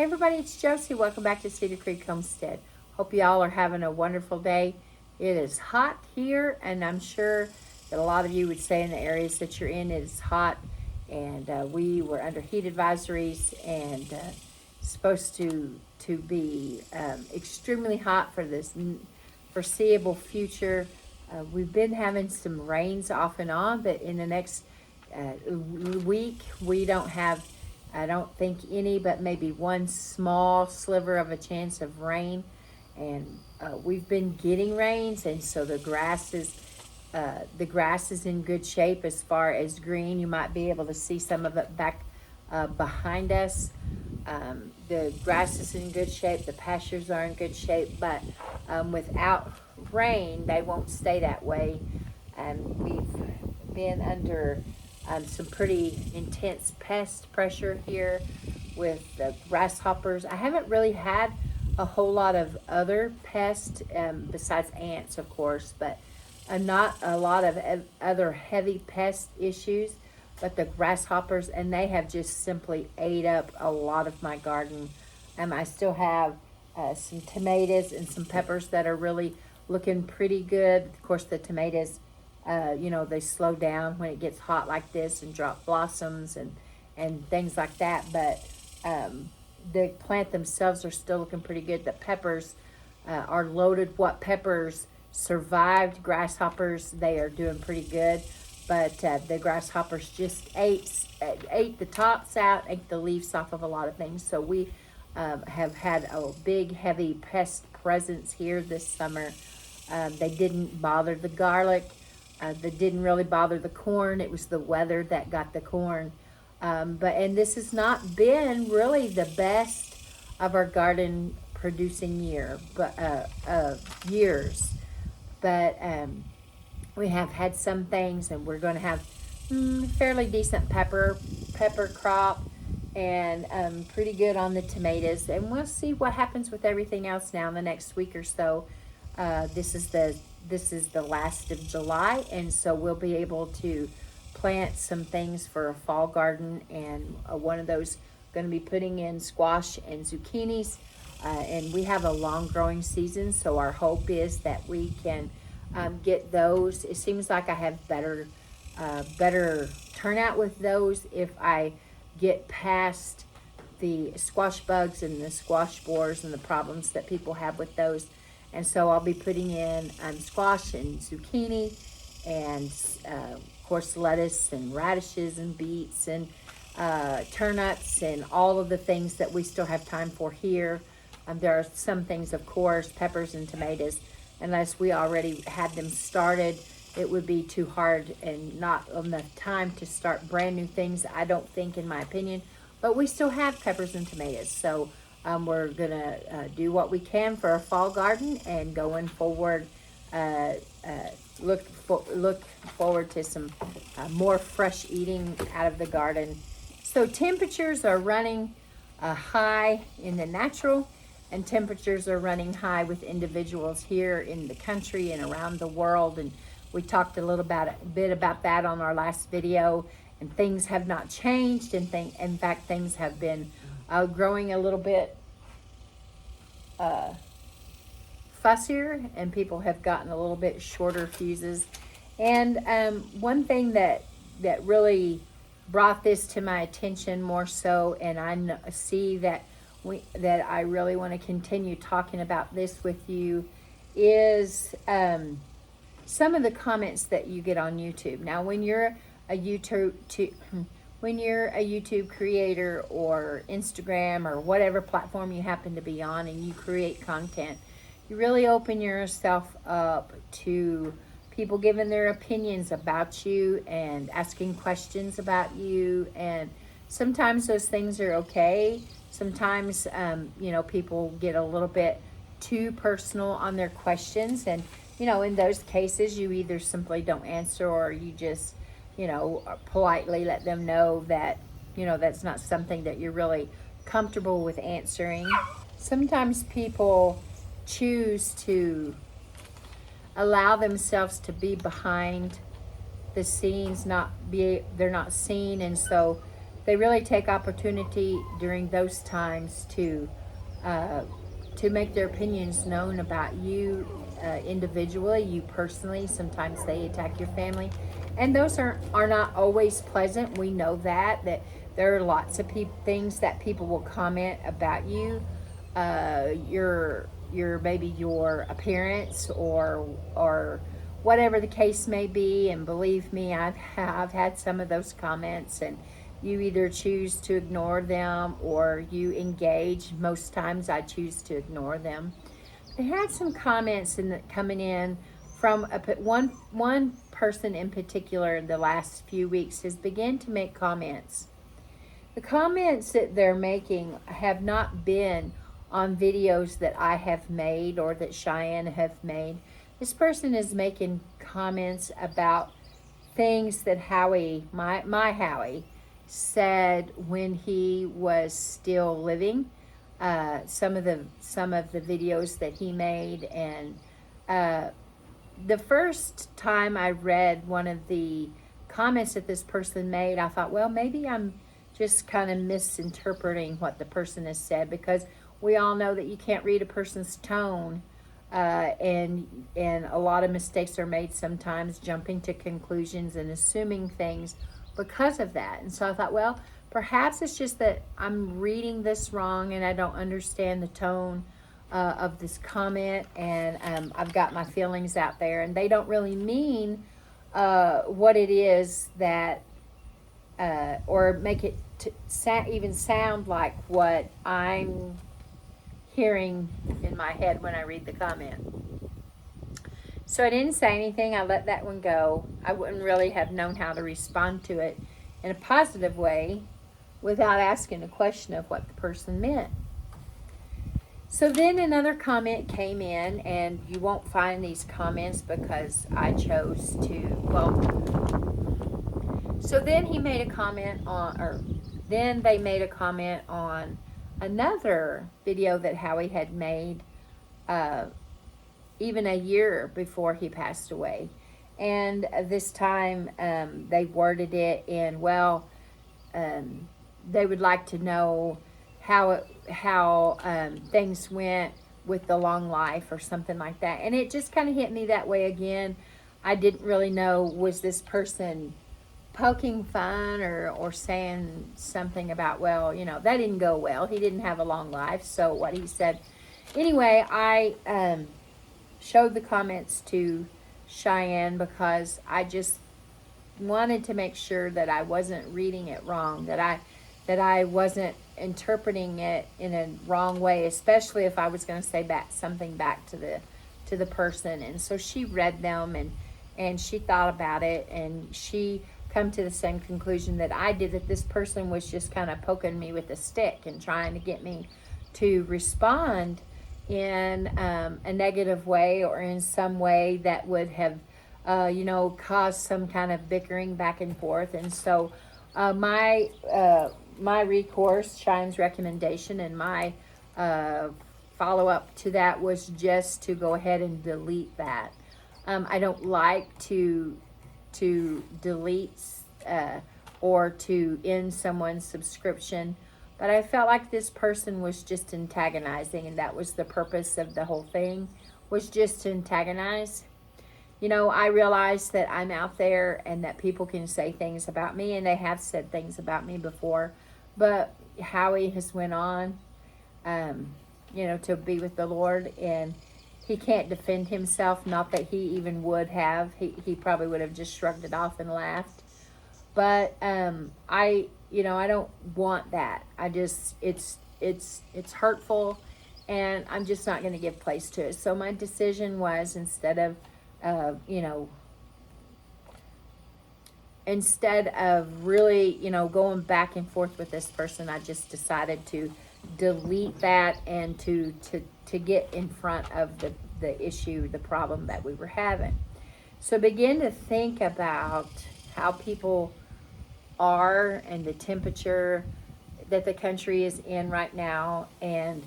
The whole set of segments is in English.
Hey everybody, it's Josie. Welcome back to Cedar Creek Homestead. Hope you all are having a wonderful day. It is hot here, and I'm sure that a lot of you would say in the areas that you're in it is hot. And we were under heat advisories and supposed to be extremely hot for this foreseeable future. We've been having some rains off and on, but in the next week we don't have, I don't think any, but maybe one small sliver of a chance of rain. And we've been getting rains, and so the grass is in good shape as far as green. You might be able to see some of it back behind us. The grass is in good shape. The pastures are in good shape, but without rain, they won't stay that way. And we've been under some pretty intense pest pressure here with the grasshoppers. I haven't really had a whole lot of other pests besides ants, of course, but not a lot of other heavy pest issues. But the grasshoppers, and they have just simply ate up a lot of my garden. I still have some tomatoes and some peppers that are really looking pretty good. Of course, the tomatoes, they slow down when it gets hot like this and drop blossoms and things like that. But the plant themselves are still looking pretty good. The peppers are loaded. What peppers survived grasshoppers, they are doing pretty good. But the grasshoppers just ate the tops out, ate the leaves off of a lot of things. So we have had a big, heavy pest presence here this summer. They didn't bother the garlic. They didn't really bother the corn. It was the weather that got the corn. And this has not been really the best of our garden producing years. But we have had some things, and we're going to have fairly decent pepper crop, and pretty good on the tomatoes. And we'll see what happens with everything else now in the next week or so. This is the last of July, and so we'll be able to plant some things for a fall garden. And one of those, going to be putting in squash and zucchinis. And we have a long growing season, so our hope is that we can get those. It seems like I have better turnout with those if I get past the squash bugs and the squash borers and the problems that people have with those. And so I'll be putting in squash and zucchini, and of course lettuce and radishes and beets and turnips and all of the things that we still have time for here. There are some things, of course, peppers and tomatoes, unless we already had them started, it would be too hard and not enough time to start brand new things, I don't think, in my opinion. But we still have peppers and tomatoes, so we're gonna do what we can for a fall garden, and going forward, look forward to some more fresh eating out of the garden. So temperatures are running high in the natural, and temperatures are running high with individuals here in the country and around the world. And we talked a bit about that on our last video, and things have not changed. And in fact, things have been growing a little bit fussier, and people have gotten a little bit shorter fuses. And one thing that really brought this to my attention more so, and I see that I really want to continue talking about this with you, is some of the comments that you get on YouTube. Now, when you're a YouTube creator or Instagram or whatever platform you happen to be on, and you create content, you really open yourself up to people giving their opinions about you and asking questions about you. And sometimes those things are okay. Sometimes, people get a little bit too personal on their questions. And, in those cases, you either simply don't answer, or you just, politely let them know that, that's not something that you're really comfortable with answering. Sometimes people choose to allow themselves to be behind the scenes, they're not seen, and so they really take opportunity during those times to make their opinions known about you individually, you personally. Sometimes they attack your family, and those are not always pleasant. We know that there are lots of things that people will comment about you, your maybe your appearance or whatever the case may be. And believe me, I've had some of those comments, and you either choose to ignore them or you engage. Most times I choose to ignore them. I had some comments coming in from one person in particular in the last few weeks has begun to make comments. The comments that they're making have not been on videos that I have made or that Cheyenne have made. This person is making comments about things that Howie, my Howie, said when he was still living. Some of the videos that he made, and the first time I read one of the comments that this person made, I thought, well, maybe I'm just kind of misinterpreting what the person has said, because we all know that you can't read a person's tone, and a lot of mistakes are made sometimes, jumping to conclusions and assuming things because of that. And so I thought, well, perhaps it's just that I'm reading this wrong and I don't understand the tone of this comment, and I've got my feelings out there, and they don't really mean what it is that, or make it even sound like what I'm hearing in my head when I read the comment. So I didn't say anything. I let that one go. I wouldn't really have known how to respond to it in a positive way without asking a question of what the person meant. So then another comment came in, and you won't find these comments because I chose to, so then he made a comment on, or then they made a comment on another video that Howie had made even a year before he passed away. And this time they worded it in, well, they would like to know how things went with the long life or something like that. And it just kind of hit me that way again. I didn't really know, was this person poking fun or saying something about, well, that didn't go well. He didn't have a long life. So what he said. Anyway, I showed the comments to Cheyenne because I just wanted to make sure that I wasn't reading it wrong, that I wasn't interpreting it in a wrong way, especially if I was going to say something back to the person. And so she read them, and she thought about it, and she come to the same conclusion that I did, that this person was just kind of poking me with a stick and trying to get me to respond in a negative way, or in some way that would have caused some kind of bickering back and forth. And so my recourse, Cheyenne's recommendation, and my follow-up to that was just to go ahead and delete that. I don't like to delete or to end someone's subscription, but I felt like this person was just antagonizing, and that was the purpose of the whole thing, was just to antagonize. I realize that I'm out there and that people can say things about me, and they have said things about me before, but Howie has went on, to be with the Lord, and he can't defend himself. Not that he even would have. He probably would have just shrugged it off and laughed. But I don't want that. It's hurtful, and I'm just not going to give place to it. So my decision was, instead of really, going back and forth with this person, I just decided to delete that and to get in front of the issue, the problem that we were having. So begin to think about how people are and the temperature that the country is in right now, and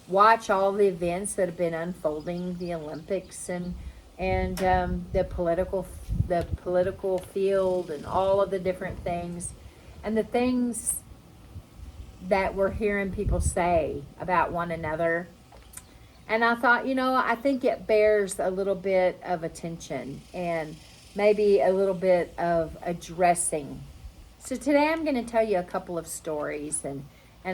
watch all the events that have been unfolding, the Olympics and the political field, and all of the different things, and the things that we're hearing people say about one another. And I thought, I think it bears a little bit of attention and maybe a little bit of addressing. So today I'm going to tell you a couple of stories, and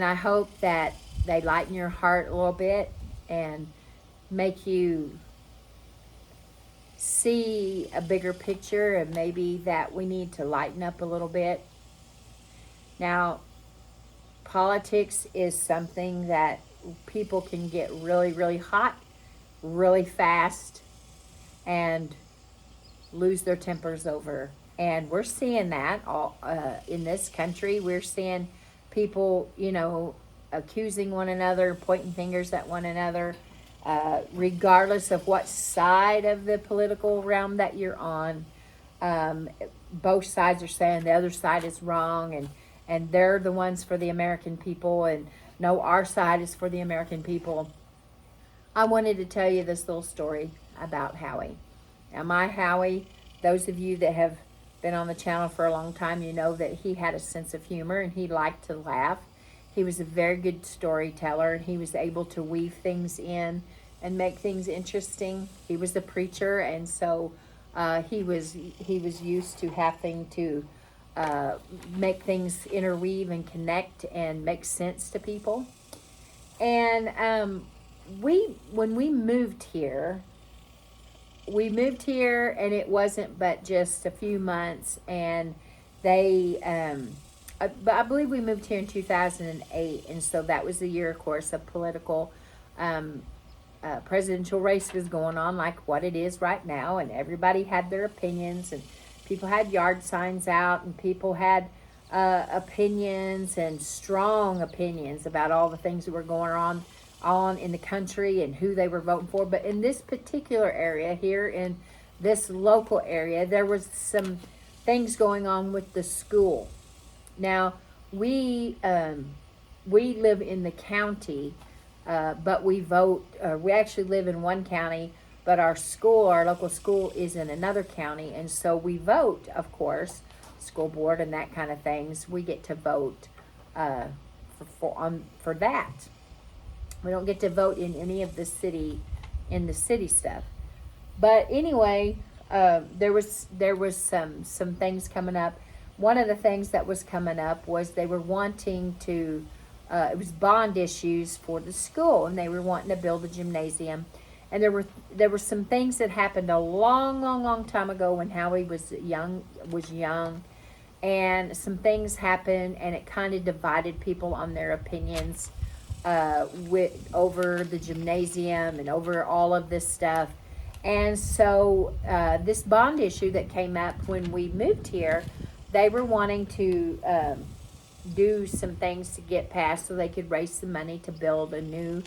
I hope that they lighten your heart a little bit and make you see a bigger picture, and maybe that we need to lighten up a little bit. Now, politics is something that people can get really, really hot, really fast, and lose their tempers over. And we're seeing that all in this country. We're seeing people, accusing one another, pointing fingers at one another, regardless of what side of the political realm that you're on. Both sides are saying the other side is wrong, and they're the ones for the American people, and no, our side is for the American people. I wanted to tell you this little story about Howie. Now, my Howie, those of you that have been on the channel for a long time, you know that he had a sense of humor and he liked to laugh. He was a very good storyteller, and he was able to weave things in and make things interesting. He was a preacher, and so he was used to having to make things interweave and connect and make sense to people. And when we moved here, and it wasn't but just a few months, and they but I believe we moved here in 2008, and so that was the year, of course, of political presidential race was going on, like what it is right now, and everybody had their opinions, and people had yard signs out, and people had opinions and strong opinions about all the things that were going on in the country and who they were voting for. But in this particular area here, in this local area, there was some things going on with the school. Now, we live in the county, but we vote. We actually live in one county, but our local school, is in another county, and so we vote, of course, school board and that kind of things. We get to vote for that. We don't get to vote in any of the city stuff. But anyway, there was some things coming up. One of the things that was coming up was they were wanting to, it was bond issues for the school, and they were wanting to build a gymnasium. And there were some things that happened a long time ago when Howie was young, and some things happened, and it kind of divided people on their opinions over the gymnasium and over all of this stuff. And so this bond issue that came up when we moved here, they were wanting to do some things to get passed so they could raise some money to build a new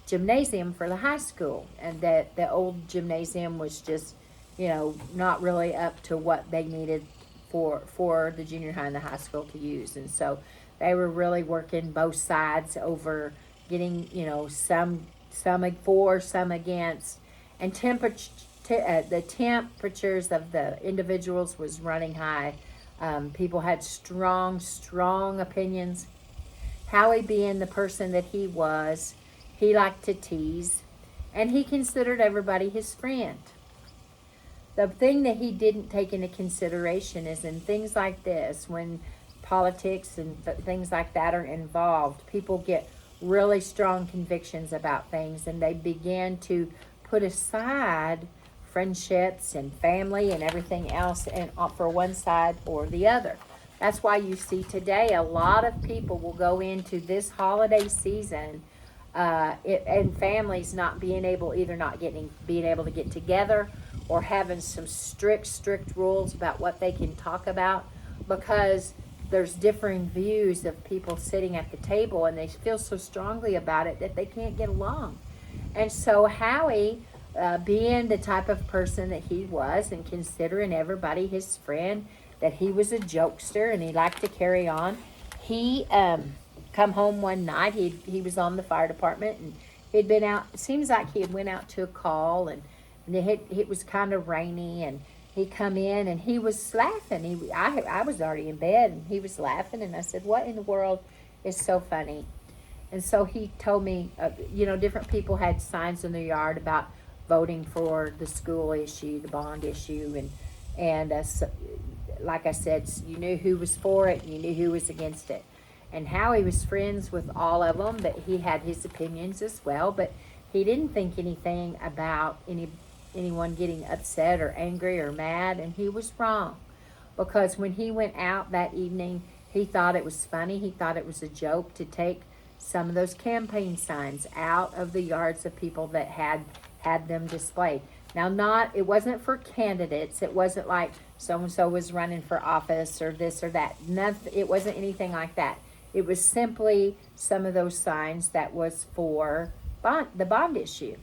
gymnasium for the high school. And that the old gymnasium was just, not really up to what they needed for the junior high and the high school to use. And so they were really working both sides over getting, some for, some against. And the temperatures of the individuals was running high. People had strong opinions. Howie, being the person that he was, he liked to tease, and he considered everybody his friend. The thing that he didn't take into consideration is in things like this, when politics and things like that are involved, people get really strong convictions about things, and they begin to put aside friendships and family and everything else and for one side or the other. That's why you see today a lot of people will go into this holiday season and families not being able to get together, or having some strict rules about what they can talk about, because there's differing views of people sitting at the table, and they feel so strongly about it that they can't get along. And so Howie, being the type of person that he was, and considering everybody his friend, that he was a jokester and he liked to carry on, he come home one night. He was on the fire department, and he'd been out. It seems like he had went out to a call, and it was kind of rainy, and he come in and he was laughing. I was already in bed, and he was laughing, and I said, "What in the world It's so funny. And so he told me, different people had signs in their yard about voting for the school issue, the bond issue, and like I said, you knew who was for it, and you knew who was against it. And Howie was friends with all of them, but he had his opinions as well. But he didn't think anything about anyone getting upset or angry or mad, and he was wrong. Because when he went out that evening, he thought it was funny. He thought it was a joke to take some of those campaign signs out of the yards of people that had them displayed. Now, it wasn't for candidates. It wasn't like so-and-so was running for office or this or that. Nothing, it wasn't anything like that. It was simply some of those signs that was for the bond issue.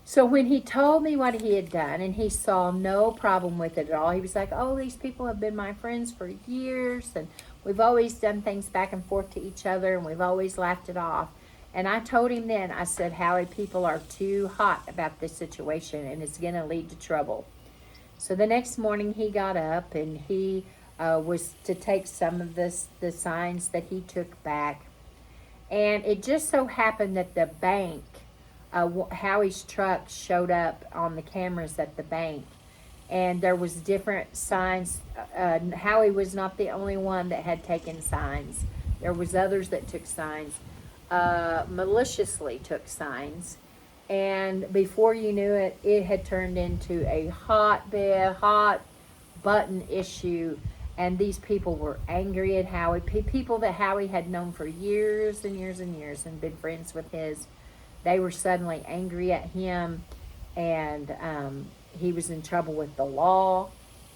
So when he told me what he had done, and he saw no problem with it at all, he was like, oh, these people have been my friends for years, and we've always done things back and forth to each other, and we've always laughed it off. And I told him then, I said, Howie, people are too hot about this situation, and it's going to lead to trouble. So the next morning he got up, and he was to take some of the signs that he took back. And it just so happened that the bank, Howie's truck showed up on the cameras at the bank, and there was different signs. Howie was not the only one that had taken signs. There was others that took signs, maliciously took signs, and before you knew it, it had turned into a hot button issue, and these people were angry at Howie. People that Howie had known for years and years and years and been friends with his. They were suddenly angry at him, and he was in trouble with the law,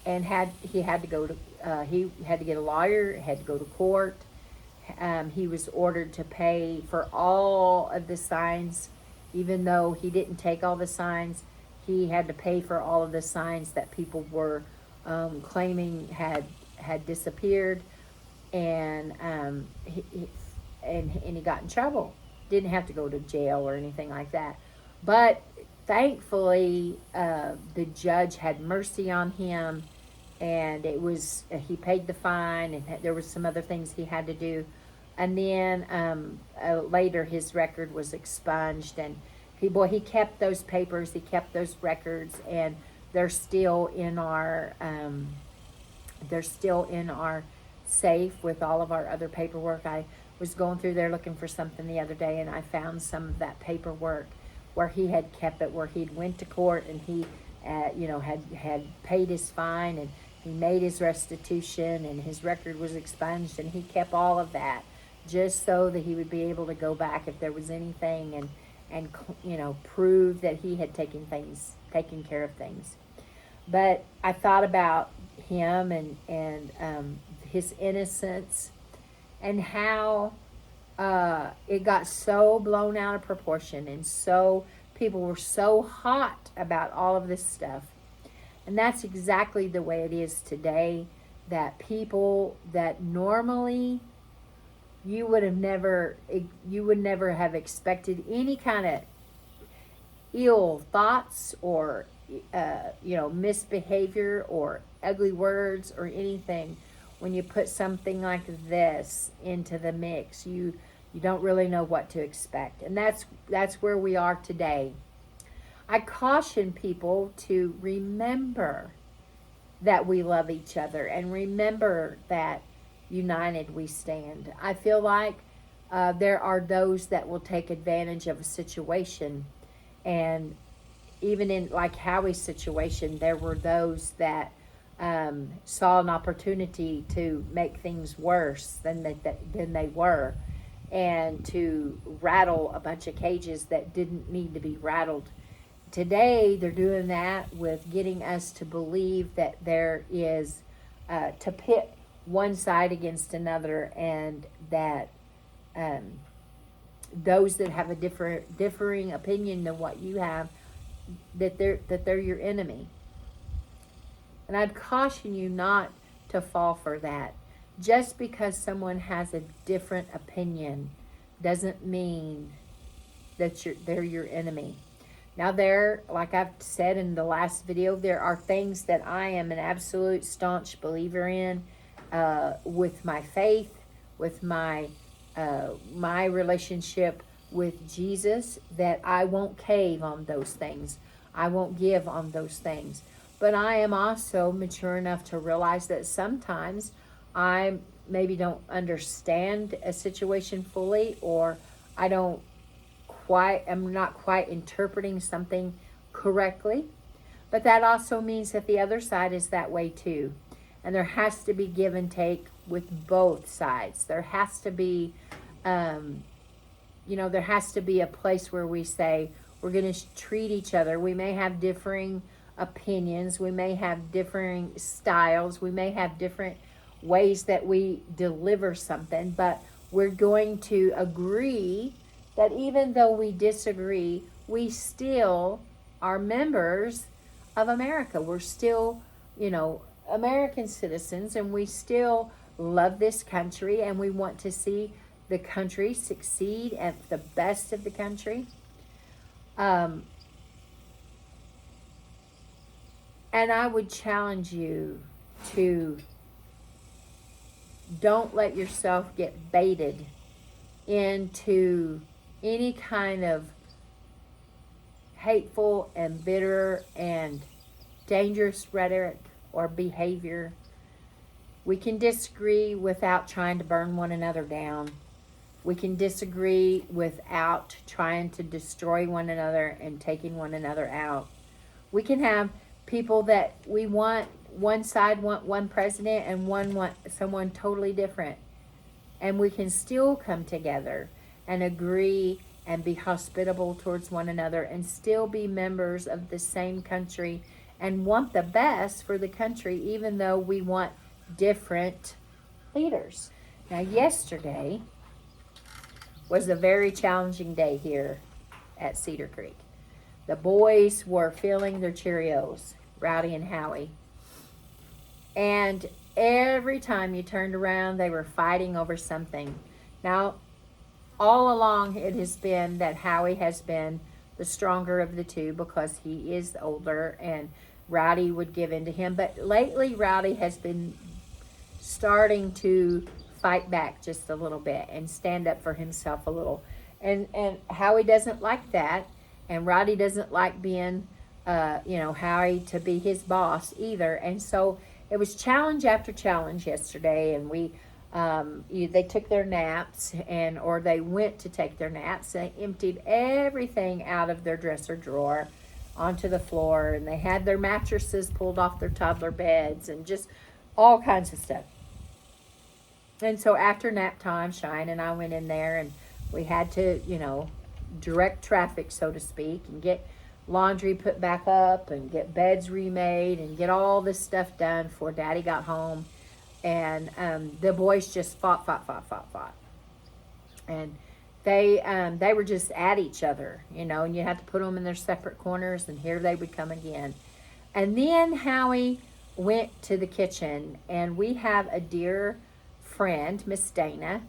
and he had to get a lawyer, had to go to court. He was ordered to pay for all of the signs, even though he didn't take all the signs. He had to pay for all of the signs that people were claiming had disappeared, and he got in trouble. Didn't have to go to jail or anything like that, but thankfully the judge had mercy on him, and he paid the fine, and there was some other things he had to do, and then later his record was expunged, and he kept those papers, he kept those records, and they're still in our safe with all of our other paperwork. I was going through there looking for something the other day, and I found some of that paperwork where he had kept it, where he'd went to court, and he had paid his fine, and he made his restitution, and his record was expunged, and he kept all of that just so that he would be able to go back if there was anything and prove that he had taken care of things. But I thought about him and his innocence, and how it got so blown out of proportion, and so people were so hot about all of this stuff. And that's exactly the way it is today, that people that normally you would never have expected any kind of ill thoughts or misbehavior or ugly words or anything. When you put something like this into the mix, you don't really know what to expect. And that's where we are today. I caution people to remember that we love each other, and remember that united we stand. I feel like there are those that will take advantage of a situation, and even in like Howie's situation, there were those that saw an opportunity to make things worse than they were, and to rattle a bunch of cages that didn't need to be rattled. Today, they're doing that with getting us to believe that there is, to pit one side against another, and that those that have a differing opinion than what you have, that they're your enemy. And I'd caution you not to fall for that. Just because someone has a different opinion doesn't mean that they're your enemy. Now, like I've said in the last video, there are things that I am an absolute staunch believer in, with my faith, with my my relationship with Jesus, that I won't cave on those things. I won't give on those things. But I am also mature enough to realize that sometimes I maybe don't understand a situation fully, or I don't I'm not quite interpreting something correctly. But that also means that the other side is that way too. And there has to be give and take with both sides. There has to be, there has to be a place where we say we're going to treat each other. We may have differing opinions. We may have differing styles. We may have different ways that we deliver something, but we're going to agree that even though we disagree, we still are members of America. We're still, American citizens, and we still love this country, and we want to see the country succeed at the best of the country. And I would challenge you to don't let yourself get baited into any kind of hateful and bitter and dangerous rhetoric or behavior. We can disagree without trying to burn one another down. We can disagree without trying to destroy one another and taking one another out. We can have people that we want, one side want one president and one want someone totally different. And we can still come together and agree and be hospitable towards one another and still be members of the same country and want the best for the country, even though we want different leaders. Now, yesterday was a very challenging day here at Cedar Creek. The boys were filling their Cheerios, Rowdy and Howie. And every time you turned around, they were fighting over something. Now, all along it has been that Howie has been the stronger of the two because he is older and Rowdy would give in to him. But lately, Rowdy has been starting to fight back just a little bit and stand up for himself a little. And Howie doesn't like that. And Rowdy doesn't like being, Howie to be his boss either. And so it was challenge after challenge yesterday. And they took their naps or they went to take their naps. They emptied everything out of their dresser drawer onto the floor. And they had their mattresses pulled off their toddler beds and just all kinds of stuff. And so after nap time, Cheyenne and I went in there and we had to, direct traffic, so to speak, and get laundry put back up and get beds remade and get all this stuff done before Daddy got home. And the boys just fought. And they were just at each other, and you had to put them in their separate corners, and here they would come again. And then Howie went to the kitchen, and we have a dear friend, Miss Dana,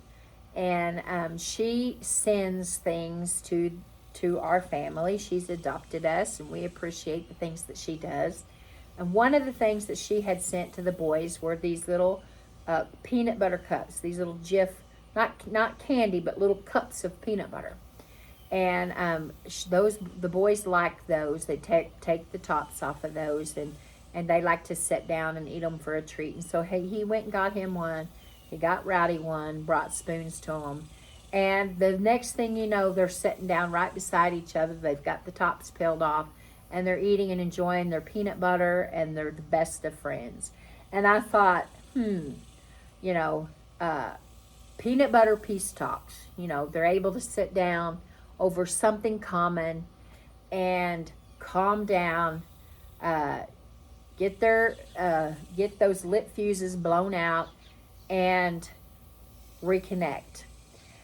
and she sends things to our family. She's adopted us, and we appreciate the things that she does. And one of the things that she had sent to the boys were these little peanut butter cups, these little Jif, not candy, but little cups of peanut butter. And the boys like those. They take the tops off of those, and they like to sit down and eat them for a treat. And so he went and got him one. He got Rowdy one, brought spoons to him. And the next thing you know, they're sitting down right beside each other. They've got the tops peeled off, and they're eating and enjoying their peanut butter, and they're the best of friends. And I thought, peanut butter peace talks. They're able to sit down over something common and calm down, get those lit fuses blown out, and reconnect.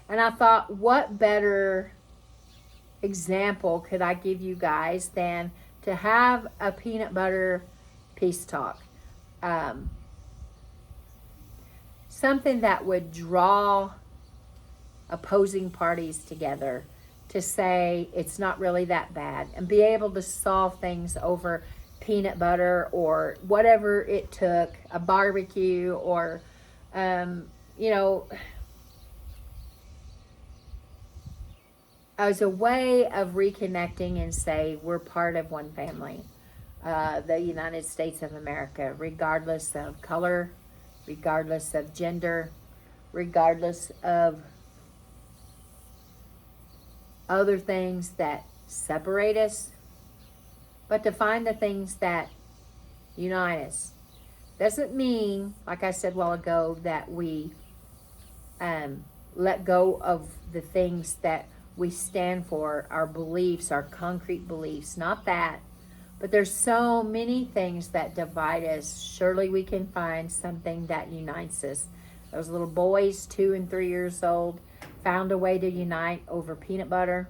And I thought, what better example could I give you guys than to have a peanut butter peace talk? Something that would draw opposing parties together to say it's not really that bad, and be able to solve things over peanut butter or whatever it took, a barbecue, or as a way of reconnecting and say we're part of one family, the United States of America, regardless of color, regardless of gender, regardless of other things that separate us, but to find the things that unite us. Doesn't mean, like I said a while ago, that we let go of the things that we stand for, our beliefs, our concrete beliefs. Not that. But there's so many things that divide us. Surely we can find something that unites us. Those little boys, 2 and 3 years old, found a way to unite over peanut butter.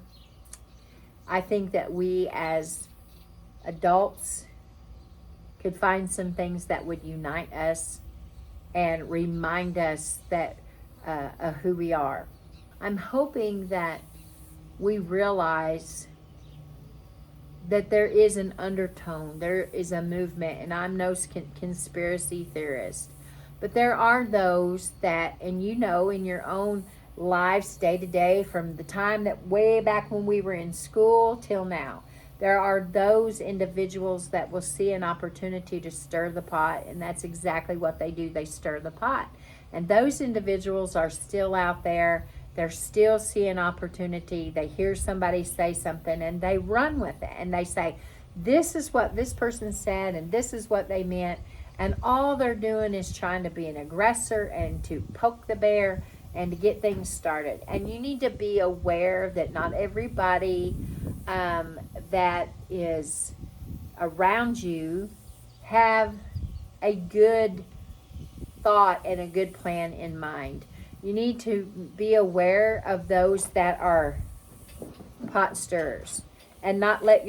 I think that we as adults could find some things that would unite us and remind us that of who we are. I'm hoping that we realize that there is an undertone, there is a movement, and I'm no conspiracy theorist, but there are those that, and you know, in your own lives day to day, from the time that way back when we were in school till now, there are those individuals that will see an opportunity to stir the pot, and that's exactly what they do. They stir the pot. And those individuals are still out there. They're still seeing opportunity. They hear somebody say something and they run with it. And they say, this is what this person said and this is what they meant. And all they're doing is trying to be an aggressor and to poke the bear and to get things started. And you need to be aware that not everybody that is around you have a good thought and a good plan in mind. You need to be aware of those that are pot stirrers and not let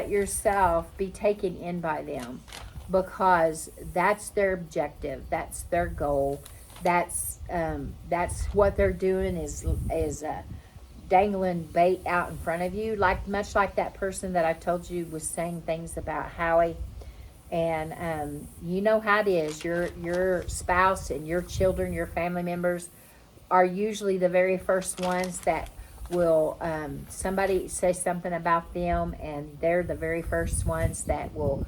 yourself be taken in by them, because that's their objective, that's their goal, that's what they're doing is dangling bait out in front of you, like much like that person that I told you was saying things about Howie. And you know how it is. Your spouse and your children, your family members, are usually the very first ones that will somebody say something about them, and they're the very first ones that will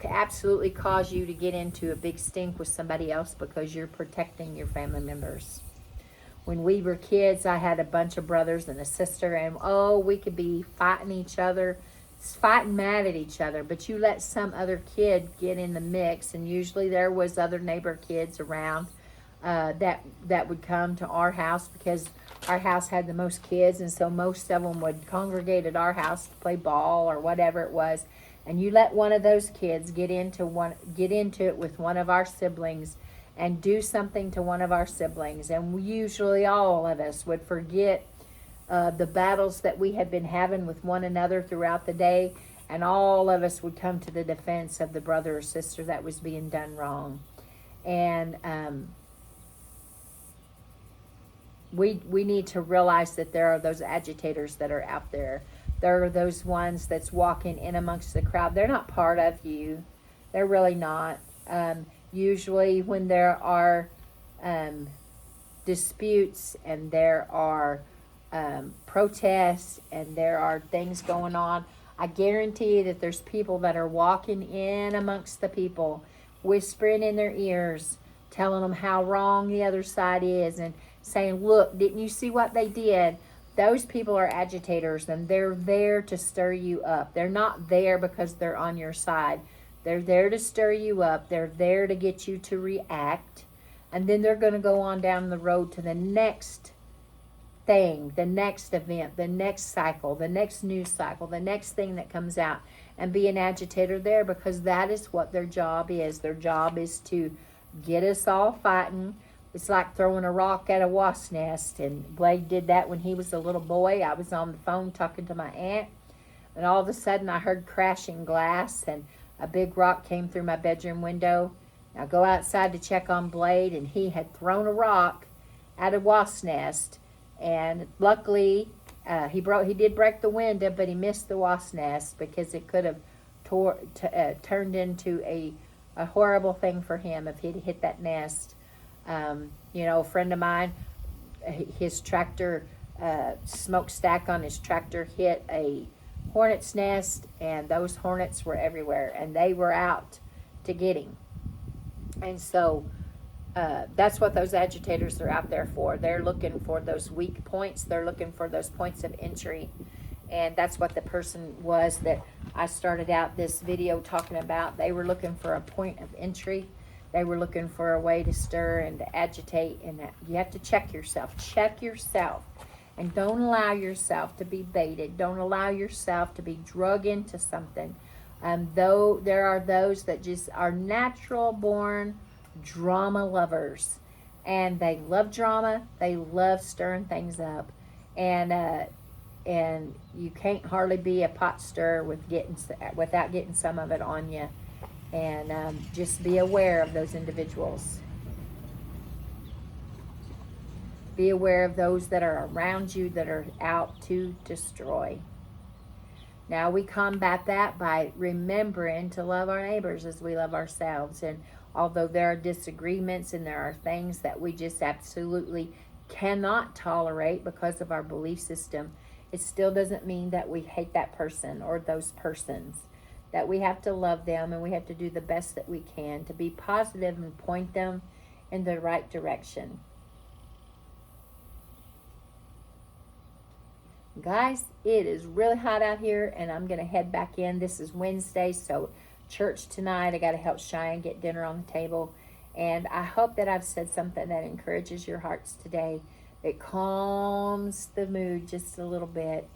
absolutely cause you to get into a big stink with somebody else because you're protecting your family members. When we were kids, I had a bunch of brothers and a sister, and we could be fighting each other, fighting mad at each other, but you let some other kid get in the mix, and usually there was other neighbor kids around that would come to our house because our house had the most kids, and so most of them would congregate at our house to play ball or whatever it was. And you let one of those kids get into it with one of our siblings and do something to one of our siblings, and usually all of us would forget the battles that we had been having with one another throughout the day, and all of us would come to the defense of the brother or sister that was being done wrong. And we need to realize that there are those agitators that are out there. There are those ones that's walking in amongst the crowd. They're not part of you. They're really not. Usually when there are disputes and there are protests and there are things going on, I guarantee that there's people that are walking in amongst the people, whispering in their ears, telling them how wrong the other side is and saying, look, didn't you see what they did? Those people are agitators, and they're there to stir you up. They're not there because they're on your side. They're there to stir you up. They're there to get you to react. And then they're going to go on down the road to the next thing, the next event, the next cycle, the next news cycle, the next thing that comes out, and be an agitator there, because that is what their job is. Their job is to get us all fighting. It's like throwing a rock at a wasp nest, and Blade did that when he was a little boy. I was on the phone talking to my aunt, and all of a sudden I heard crashing glass, and a big rock came through my bedroom window. I go outside to check on Blade, and he had thrown a rock at a wasp nest, and luckily he did break the window, but he missed the wasp nest, because it could have turned into a horrible thing for him if he'd hit that nest. A friend of mine his tractor, smokestack on his tractor hit a hornet's nest, and those hornets were everywhere, and they were out to get him. And so that's what those agitators are out there for. They're looking for those weak points. They're looking for those points of entry. And that's what the person was that I started out this video talking about. They were looking for a point of entry. They were looking for a way to stir and to agitate. And you have to check yourself. Check yourself. And don't allow yourself to be baited. Don't allow yourself to be drug into something. Though there are those that just are natural born drama lovers. And they love drama. They love stirring things up. And you can't hardly be a pot stirrer without getting some of it on you. And just be aware of those individuals. Be aware of those that are around you that are out to destroy. Now we combat that by remembering to love our neighbors as we love ourselves. And although there are disagreements and there are things that we just absolutely cannot tolerate because of our belief system, it still doesn't mean that we hate that person or those persons. That we have to love them, and we have to do the best that we can to be positive and point them in the right direction. Guys, it is really hot out here, and I'm going to head back in. This is Wednesday, so church tonight. I got to help Cheyenne get dinner on the table. And I hope that I've said something that encourages your hearts today. It calms the mood just a little bit.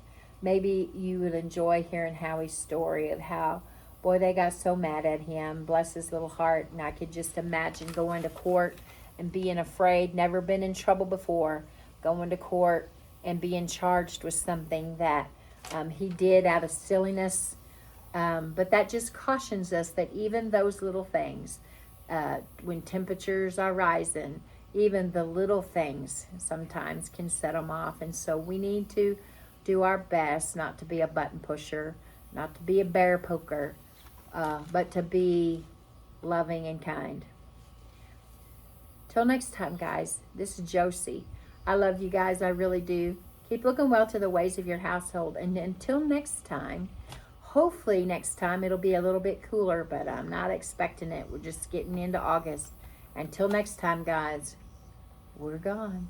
Maybe you would enjoy hearing Howie's story of how, boy, they got so mad at him. Bless his little heart. And I could just imagine going to court and being afraid, never been in trouble before, going to court and being charged with something that he did out of silliness. But that just cautions us that even those little things, when temperatures are rising, even the little things sometimes can set them off. And so we need to do our best not to be a button pusher, not to be a bear poker, but to be loving and kind. Till next time, guys, this is Josie. I love you guys, I really do. Keep looking well to the ways of your household. And until next time, hopefully next time it'll be a little bit cooler, but I'm not expecting it. We're just getting into August. Until next time, guys, we're gone.